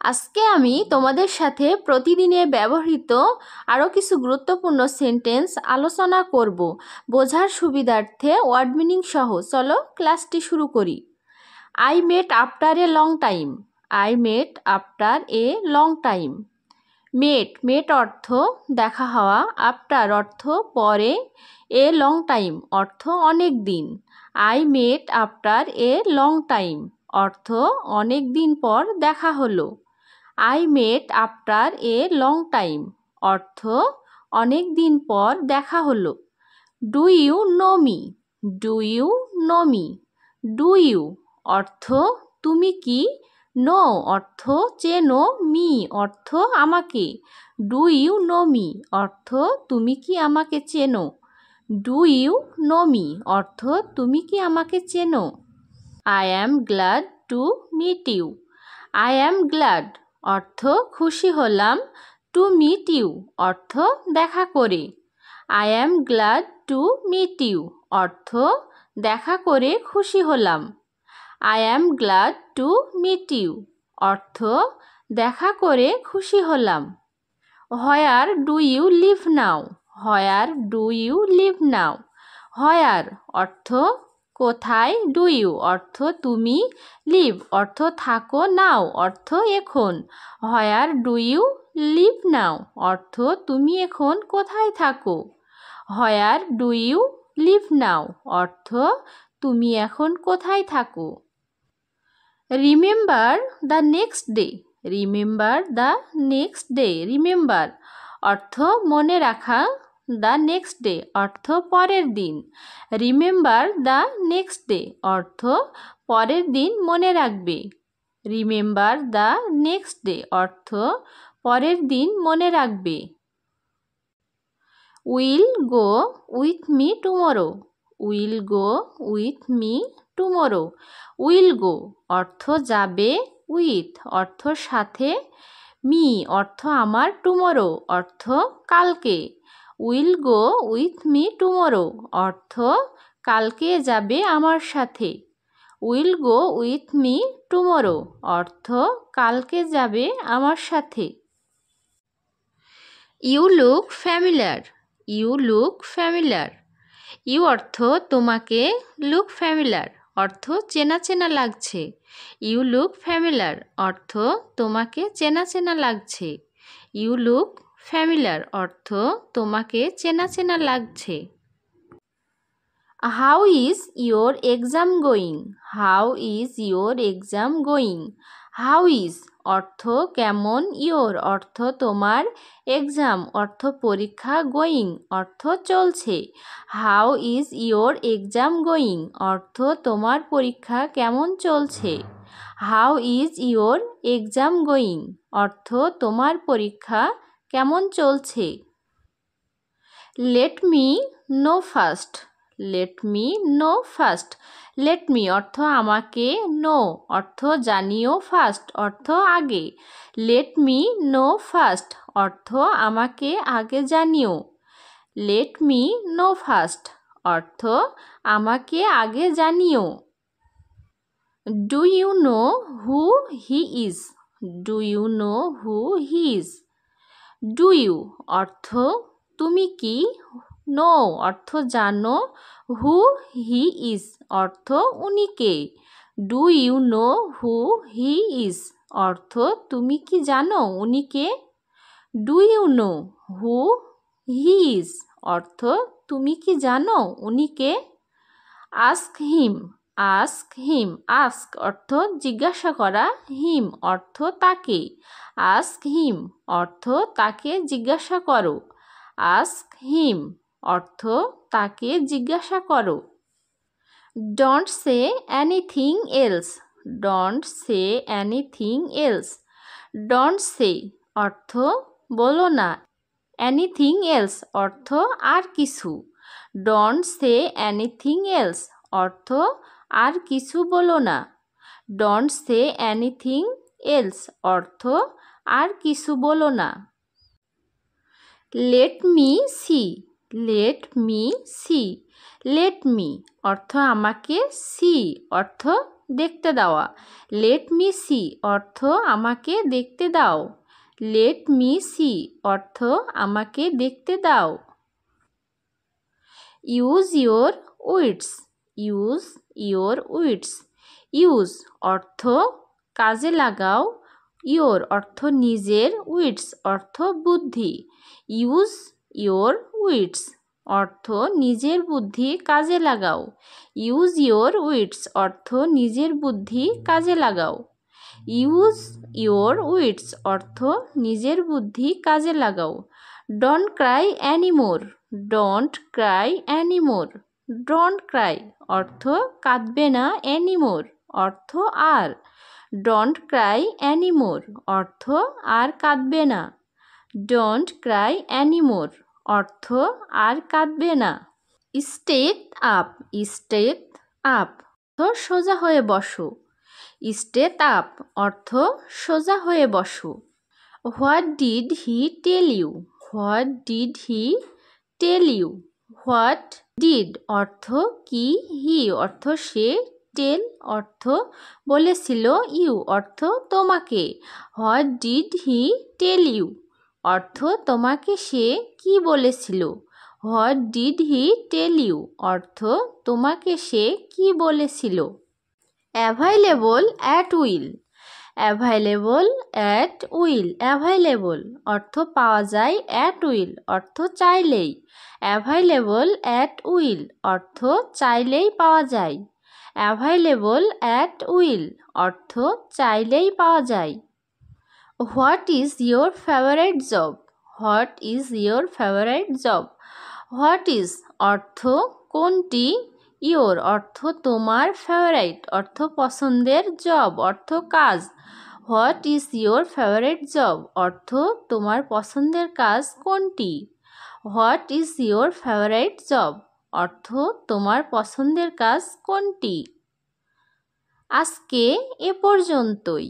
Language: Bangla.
আজকে আমি তোমাদের সাথে প্রতিদিনে ব্যবহৃত আরও কিছু গুরুত্বপূর্ণ সেন্টেন্স আলোচনা করব। বোঝার সুবিধার্থে ওয়ার্ড মিনিং সহ চলো ক্লাসটি শুরু করি। I met after a long time. I met after a long time. Met অর্থ দেখা হওয়া, আফটার অর্থ পরে, এ লং টাইম অর্থ অনেক দিন। I met after a long time অর্থ অনেক দিন পর দেখা হলো। I met after a long time অর্থ অনেক দিন পর দেখা হলো। Do you know me. Do you know me. Do you অর্থ তুমি কি, নো অর্থ চেনো, মি অর্থ আমাকে। ডু ইউ নো মি অর্থ তুমি কি আমাকে চেনো। ডু ইউ নো মি অর্থ তুমি কি আমাকে চেনো। I am glad to meet you. I am glad অর্থ খুশি হলাম, টু মিট ইউ অর্থ দেখা করে। I am glad to meet you অর্থ দেখা করে খুশি হলাম। I am glad to meet you অর্থ দেখা করে খুশি হলাম। Where do you live now. Where do you live now. Where অর্থ কোথায়, ডু ইউ অর্থ তুমি, লিভ অর্থ থাকো, নাও অর্থ এখন। হোয়ার ডু ইউ লিভ নাও অর্থ তুমি এখন কোথায় থাকো। হোয়ার ডু ইউ লিভ নাও অর্থ তুমি এখন কোথায় থাকো। Remember the next day. Remember the next day. Remember অর্থ মনে রাখা, দ্য নেক্সট ডে অর্থ পরের দিন। রিমেম্বার দ্য নেক্সট ডে অর্থ পরের দিন মনে রাখবে। রিমেম্বার দ্য নেক্সট ডে অর্থ পরের দিন মনে রাখবে। Will go with me tomorrow. Will go with me tomorrow. Will go অর্থ যাবে, উইথ অর্থ সাথে, মি অর্থ আমার, টুমরো অর্থ কালকে। Will go with me tomorrow অর্থ কালকে যাবে আমার সাথে। Will go with me tomorrow অর্থ কালকে যাবে আমার সাথে। You look familiar. You look familiar. You অর্থ তোমাকে, লুক ফ্যামিলিয়ার অর্থ চেনা চেনা লাগছে। ইউ লুক ফ্যামিলিয়ার অর্থ তোমাকে চেনা চেনা লাগছে। ইউ লুক ফ্যামিলিয়ার অর্থ তোমাকে চেনা চেনা লাগছে। How is your exam going. How is your exam going. How is অর্থ কেমন, ইয়োর অর্থ তোমার, এক্সাম অর্থ পরীক্ষা, গোয়িং অর্থ চলছে। How is your exam going অর্থ তোমার পরীক্ষা কেমন চলছে। How is your exam going অর্থ তোমার পরীক্ষা কেমন চলছে। Let me no first. Let me no first. Late me অর্থ আমাকে, নো অর্থ জানিও, ফার্স্ট অর্থ আগে। লেট মি নো ফার্স্ট অর্থ আমাকে আগে জানিও। লেট মি নো ফার্স্ট অর্থ আমাকে আগে জানিও। Do you know who he is. Do you know who he is. Do you অর্থ তুমি কি, নো অর্থ জানো, হু হি ইজ অর্থ উনি কে। Do you know who he is অর্থ তুমি কি জানো উনি কে। Do you know who he is অর্থ তুমি কি জানো উনি কে। Ask him. Ask him. Ask অর্থ জিজ্ঞাসা করা, হিম অর্থ তাকে। আস্ক হিম অর্থ তাকে জিজ্ঞাসা করো। আস্ক হিম অর্থ তাকে জিজ্ঞাসা করো। Don't say anything else. Don't say anything else. Don't say অর্থ বলো না, এনিথিং এলস অর্থ আর কিছু। ডোন্ট সে এনিথিং এলস অর্থ আর কিছু বলো না। ডোন্ট সে এনিথিং এলস অর্থ আর কিছু বলো না। Let me see. Let me see. Let me অর্থ আমাকে, সি অর্থ দেখতে দেওয়া। লেট মি সি অর্থ আমাকে দেখতে দাও। লেট মি সি অর্থ আমাকে দেখতে দাও। Use your wits. Use your wits. Use অর্থ কাজে লাগাও। ইয়োর অর্থ নিজের। উইটস অর্থ বুদ্ধি। ইউজ ইয়োর উইটস অর্থ নিজের বুদ্ধি কাজে লাগাও। ইউজ ইয়োর উইটস অর্থ নিজের বুদ্ধি কাজে লাগাও। ইউজ ইয়োর উইটস অর্থ নিজের বুদ্ধি কাজে লাগাও। Don't Cry anymore. Don't Cry anymore. Don't Cry অর্থ কাঁদবে না। অ্যানিমোর অর্থ আর। ডোন্ট ক্রাই অ্যানিমোর অর্থ আর কাঁদবে না। ডোন্ট ক্রাই অ্যানিমোর অর্থ আর কাঁদবে না। State up. স্টেট আপ অর্থ সোজা হয়ে বসো। স্টেট আপ অর্থ সোজা হয়ে বসো। What did he tell you. What did he tell you. What did অর্থ কি। হি অর্থ সে। টেল অর্থ বলেছিল। ইউ অর্থ তোমাকে। What did he tell you অর্থ তোমাকে সে কি বলেছিল। What did he tell you অর্থ তোমাকে সে কি বলেছিল। Available at will. Available at will. Available অর্থ পাওয়া যায়। অ্যাট উইল অর্থ চাইলেই। অ্যাভাইলেবল অ্যাট উইল অর্থ চাইলেই পাওয়া যায়। অ্যাভাইলেবল অ্যাট উইল অর্থ চাইলেই পাওয়া যায়। What is your favourite job. What is your favourite job. What is অর্থ কোনটি। ইয়োর অর্থ তোমার। ফেভারিট অর্থ পছন্দের। জব অর্থ কাজ। What is your favourite job অর্থ তোমার পছন্দের কাজ কোনটি। What is your favourite job অর্থ তোমার পছন্দের কাজ কোনটি। আজকে এ পর্যন্তই।